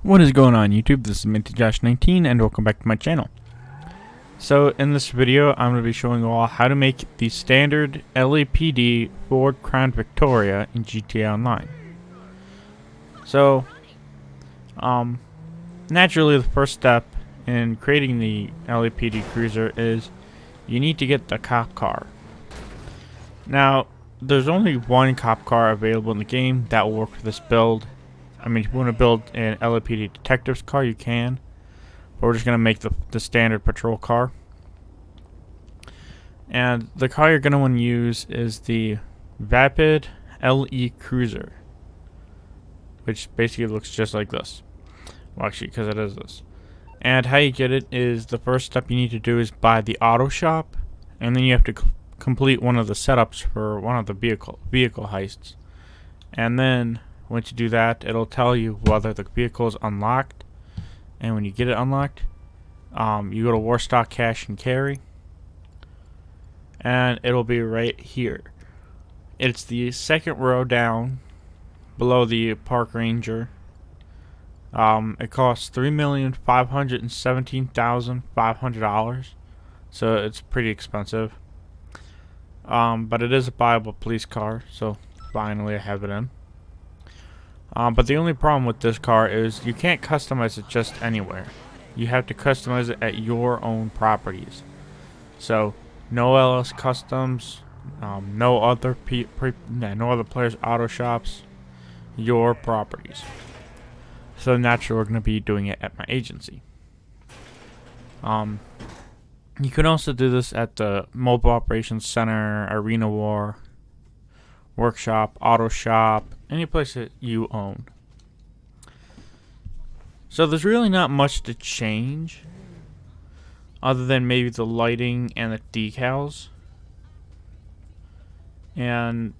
What is going on YouTube? This is MintyJosh19 and welcome back to my channel. So in this video I'm going to be showing you all how to make the standard LAPD Ford Crown Victoria in GTA Online. So naturally the first step in creating the LAPD cruiser is you need to get the cop car. Now there's only one cop car available in the game that will work for this build. I mean, if you want to build an LAPD detective's car, you can. But we're just going to make the standard patrol car. And the car you're going to want to use is the Vapid LE Cruiser. Which basically looks just like this. Well, actually, because it is this. And how you get it is the first step you need to do is buy the auto shop. And then you have to complete one of the setups for one of the vehicle heists. And then once you do that, it'll tell you whether the vehicle is unlocked. And when you get it unlocked, you go to Warstock Cash and Carry. And it'll be right here. It's the second row down below the Park Ranger. It costs $3,517,500. So it's pretty expensive. But it is a buyable police car, so finally I have it in. But the only problem with this car is you can't customize it just anywhere. You have to customize it at your own properties. So no LS Customs, no other players' auto shops, your properties. So naturally we're going to be doing it at my agency. You can also do this at the Mobile Operations Center, Arena War, Workshop, Auto Shop, any place that you own. So there's really not much to change other than maybe the lighting and the decals. And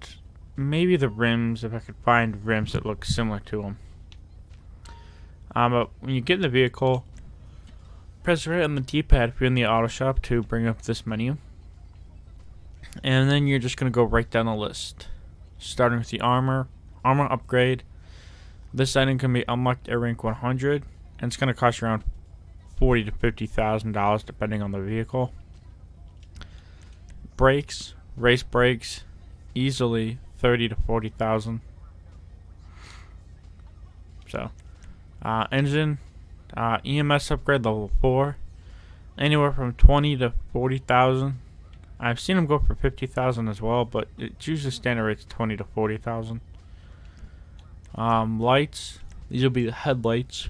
maybe the rims, if I could find rims that look similar to them. But when you get in the vehicle, press right on the D-pad if you're in the auto shop to bring up this menu. And then you're just going to go right down the list. Starting with the armor upgrade. This item can be unlocked at rank 100, and it's going to cost you around $40,000 to $50,000 depending on the vehicle. Brakes, race brakes, easily $30,000 to $40,000. So, engine, EMS upgrade level 4, anywhere from $20,000 to $40,000. I've seen them go for $50,000 as well, but it's usually standard rates $20,000 to $40,000. Lights, these will be the headlights.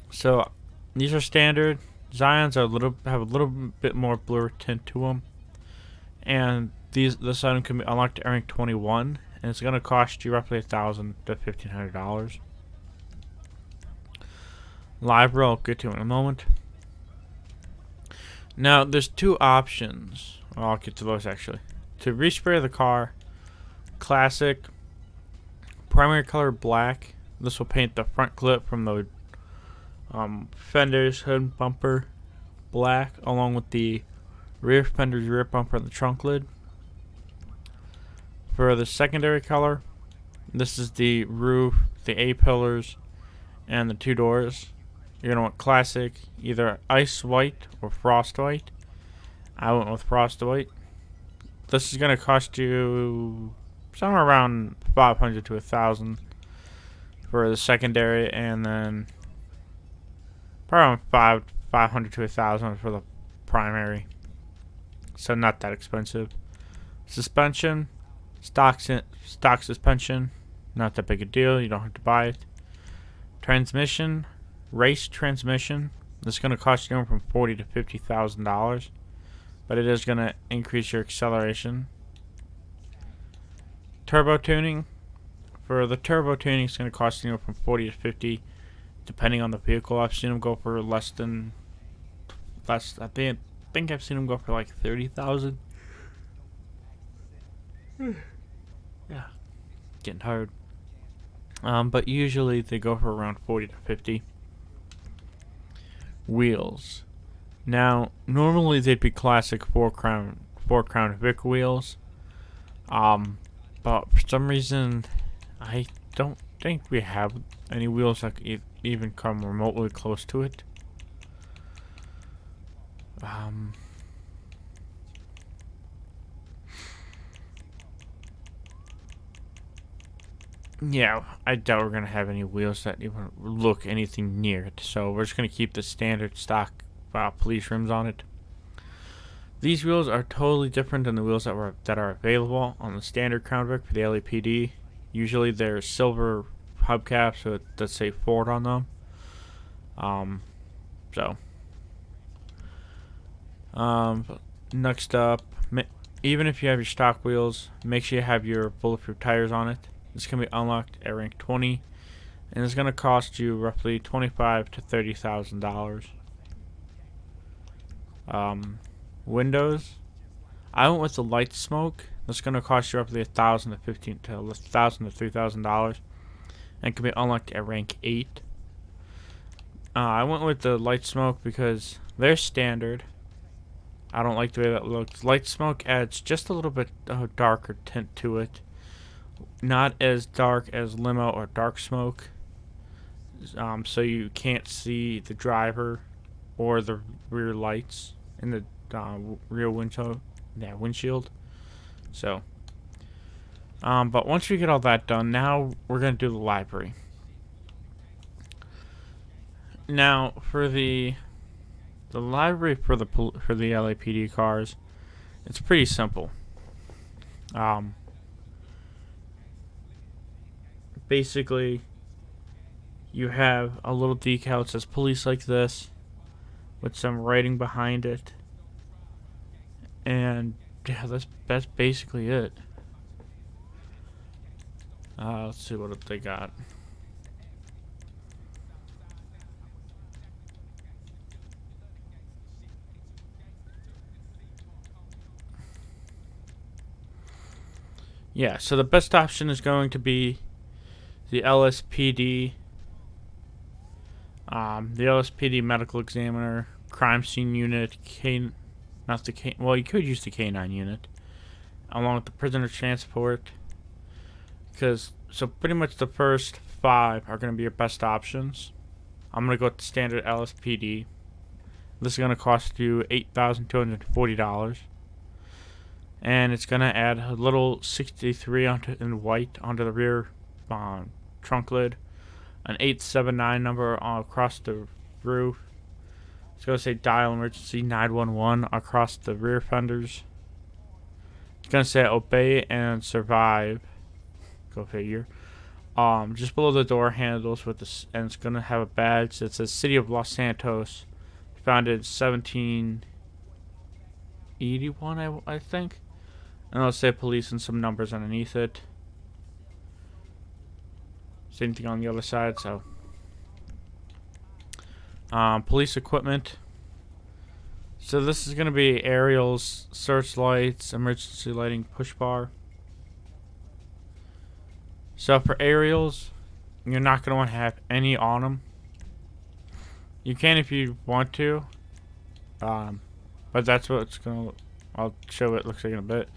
So these are standard. Zions are have a little bit more blur tint to them, and this item can be unlocked at rank 21, and it's going to cost you roughly $1,000 to $1,500. Livery, I'll get to in a moment. Now, there's two options. I'll get to those actually. To respray the car, classic, primary color black. This will paint the front clip from the fenders, hood, and bumper black, along with the rear fenders, rear bumper, and the trunk lid. For the secondary color, this is the roof, the A-pillars, and the two doors. You're going to want classic, either ice white or frost white. I went with frost white. This is going to cost you somewhere around $500 to $1,000 for the secondary, and then probably around $500 to $1,000 for the primary. So not that expensive. Suspension, stock suspension, not that big a deal. You don't have to buy it. Transmission. Race transmission. This is going to cost you anywhere from $40,000 to $50,000, but it is going to increase your acceleration. Turbo tuning. For the turbo tuning, it's going to cost you anywhere from $40,000 to $50,000, depending on the vehicle. I've seen them go for I think I've seen them go for like $30,000. Yeah, getting tired. But usually they go for around $40,000 to $50,000. Wheels. Now, normally they'd be classic four crown Vic wheels. But for some reason I don't think we have any wheels that even come remotely close to it. Yeah, I doubt we're gonna have any wheels that even look anything near it. So we're just gonna keep the standard stock police rims on it. These wheels are totally different than the wheels that are available on the standard Crown Vic for the LAPD. Usually they're silver hubcaps that say Ford on them. So next up, even if you have your stock wheels, make sure you have your bulletproof tires on it. This can be unlocked at rank 20, and it's going to cost you roughly $25,000 to $30,000. Windows, I went with the light smoke. That's going to cost you roughly $1,000 to $3,000, and can be unlocked at rank 8. I went with the light smoke because they're standard. I don't like the way that looks. Light smoke adds just a little bit of darker tint to it. Not as dark as limo or dark smoke. So you can't see the driver or the rear lights in the rear windshield. So, but once we get all that done, now we're gonna do the livery. Now for the livery for the LAPD cars, it's pretty simple. Basically, you have a little decal that says police like this, with some writing behind it, and yeah, that's basically it. Let's see what they got. Yeah, so the best option is going to be the LSPD, the LSPD medical examiner, crime scene unit, well, you could use the K9 unit, along with the prisoner transport, so pretty much the first 5 are going to be your best options. I'm going to go with the standard LSPD. This is going to cost you $8,240. And it's going to add a little 63 in white onto the rear trunk lid, an 879 number across the roof. It's going to say dial emergency 911 across the rear fenders. It's going to say obey and survive. Go figure. Just below the door handles and it's going to have a badge that says City of Los Santos, founded in 1781, I think. And it'll say police and some numbers underneath it. Same thing on the other side, so. Police equipment. So this is going to be aerials, searchlights, emergency lighting, push bar. So for aerials, you're not going to want to have any on them. You can if you want to. But that's what it's going to. I'll show what it looks like in a bit.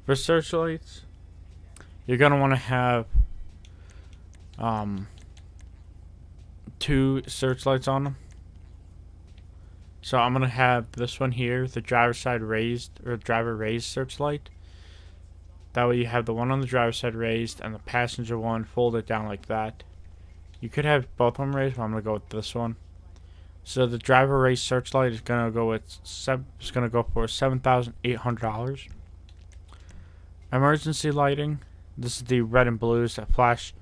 For searchlights, you're going to want to have 2 searchlights on them. So I'm going to have this one here, the driver side raised, or driver raised searchlight. That way you have the one on the driver's side raised and the passenger one folded down like that. You could have both of them raised, but I'm going to go with this one. So the driver raised searchlight is going to go for $7,800. Emergency lighting. This is the red and blues that flash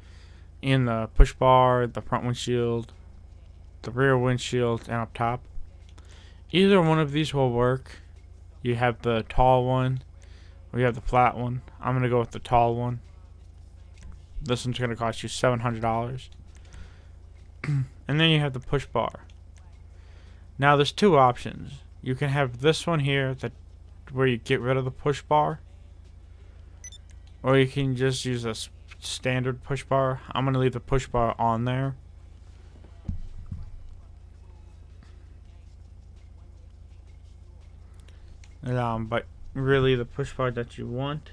in the push bar, the front windshield, the rear windshield, and up top. Either one of these will work. You have the tall one, or you have the flat one. I'm going to go with the tall one. This one's going to cost you $700. And then you have the push bar. Now there's 2 options. You can have this one here where you get rid of the push bar, or you can just use a standard push bar. I'm going to leave the push bar on there. But really the push bar that you want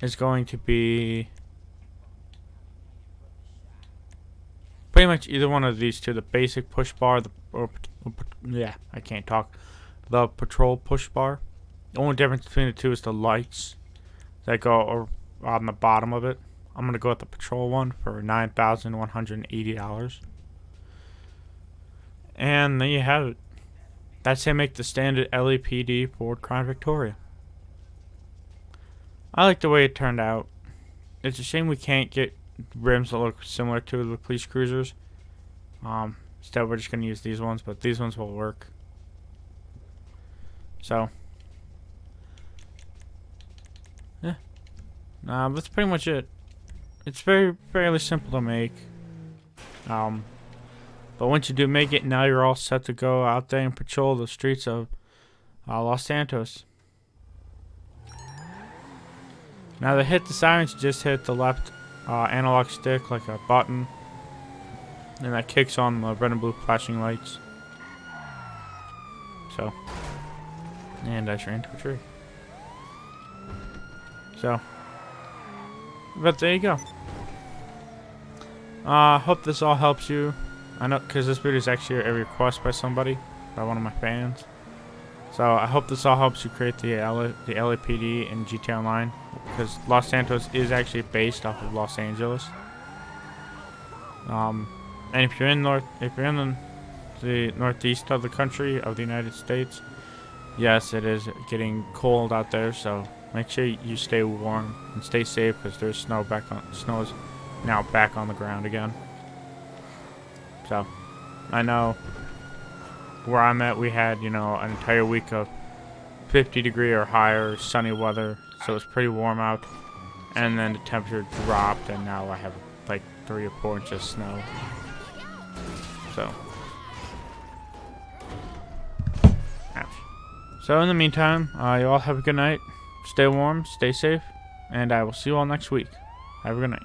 is going to be Pretty much either one of these two, the basic push bar, I can't talk, the patrol push bar. The only difference between the two is the lights that go on the bottom of it. I'm gonna go with the patrol one for $9,180. And there you have it. That's how you make the standard LAPD Ford Crown Victoria. I like the way it turned out. It's a shame we can't get rims that look similar to the police cruisers. Instead we're just gonna use these ones, but these ones will work. So yeah. That's pretty much it. It's fairly simple to make. But once you do make it, now you're all set to go out there and patrol the streets of Los Santos. Now to hit the sirens, you just hit the left analog stick like a button, and that kicks on the red and blue flashing lights. So, and I just ran into a tree. So, but there you go. Hope this all helps you. I know, because this video is actually a request by somebody, by one of my fans. So I hope this all helps you create the LAPD in GTA Online, because Los Santos is actually based off of Los Angeles. And if you're in the northeast of the country of the United States, yes, it is getting cold out there. So make sure you stay warm and stay safe, because there's snow is now back on the ground again. So, I know where I'm at, we had, an entire week of 50-degree or higher sunny weather, so it's pretty warm out. And then the temperature dropped, and now I have like 3 or 4 inches of snow. So, ouch. So in the meantime, you all have a good night. Stay warm, stay safe, and I will see you all next week. Have a good night.